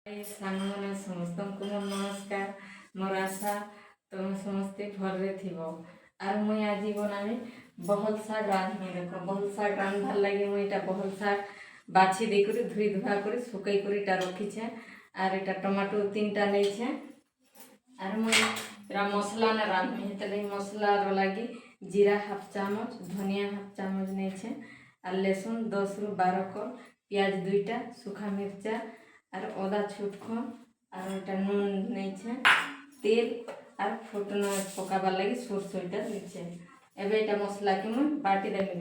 सांगने समस्त को मोर नमस्कार। मोर आशा तुम समस्ते भल्रे थिबो। आर मुई आज बनामी बहल शाग रांधमी। देखो बहल शाग रांधार लगे मुई इटा बहल शाग बाछि देकरी धुई धुआ कर सुकाई कर इटा रखी छे। आर इटा टमाटो 3टा नहीं छे। आर मुई इरा मसला ने रांधमी हेतले मसला रो लागी जीरा हाफ चामच, धनिया हाफ चामच नहीं छे। आर लहसुन 10 रु 12 कल, प्याज 2टा, सूखा मिर्चा और अदा छुटखन और इटा नून नहीं छे, तेल और फुटना पकाबार लगी सोरसो इटा दीछे। एबे इटा मसला के मुई बाटी देमी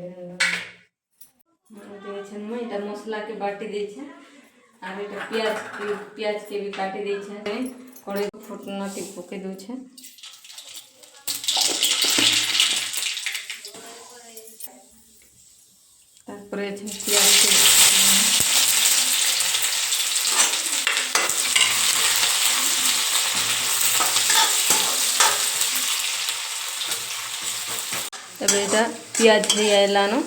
मुई इटा मसला के बाटी देछे। और इटा प्याज के भी काटी देछे। कड़ाई फुटना ती पके दूछे। तारपरे प्याज के एटा प्याज है आइलानो।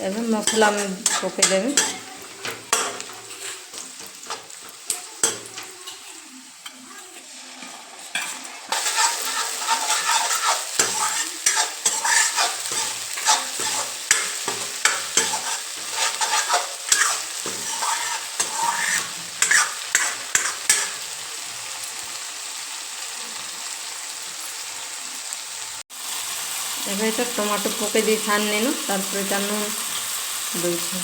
एबे मसला में पके देबे। एबे इटा टमाटो पके दी छान नेनु। तारपरे इटा नून दूछे।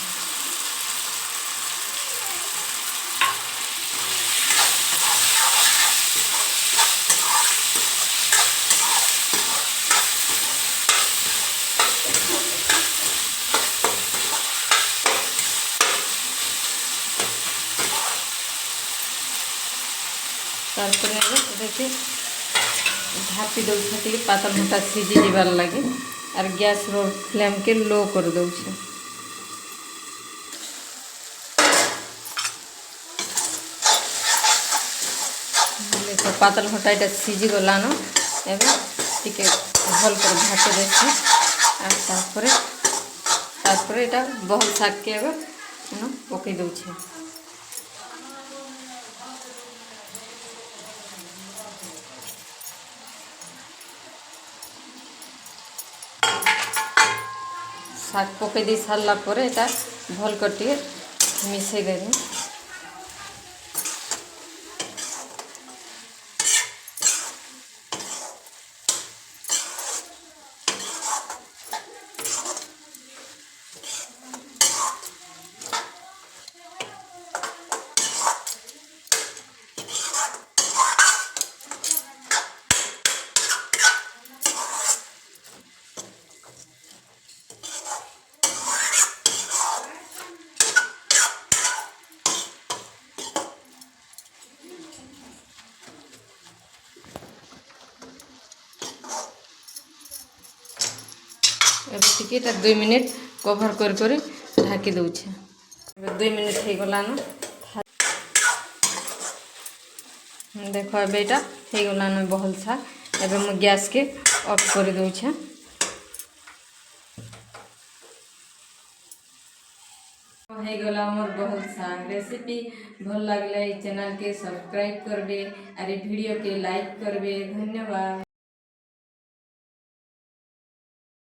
तारपरे देखिए ढापी दौछे पातल मोटा सीझी जीवार लगे। और गैस रो फ्लेम के लो कर दौछे। देखो पातल मोटा इटा सीझी गलानो। एबे टिके भल कर भाटे देछे। और तारपरे इटा बहल शाग के एबे पके दौछे। शाग पके दी सारा पर एटा भल कर टिके मिसई देबे। टिके 2 मिनट कभर कर ढाकी दौछे। 2 मिनट हो गलान। देखो एबे इटा हो गलान बहल शाग। एबे मु गैस के ऑफ कर दौछे। हो गला मोर बहल शाग रेसिपी भल लागले चैनल के सब्सक्राइब करबे और वीडियो के लाइक करबे। धन्यवाद।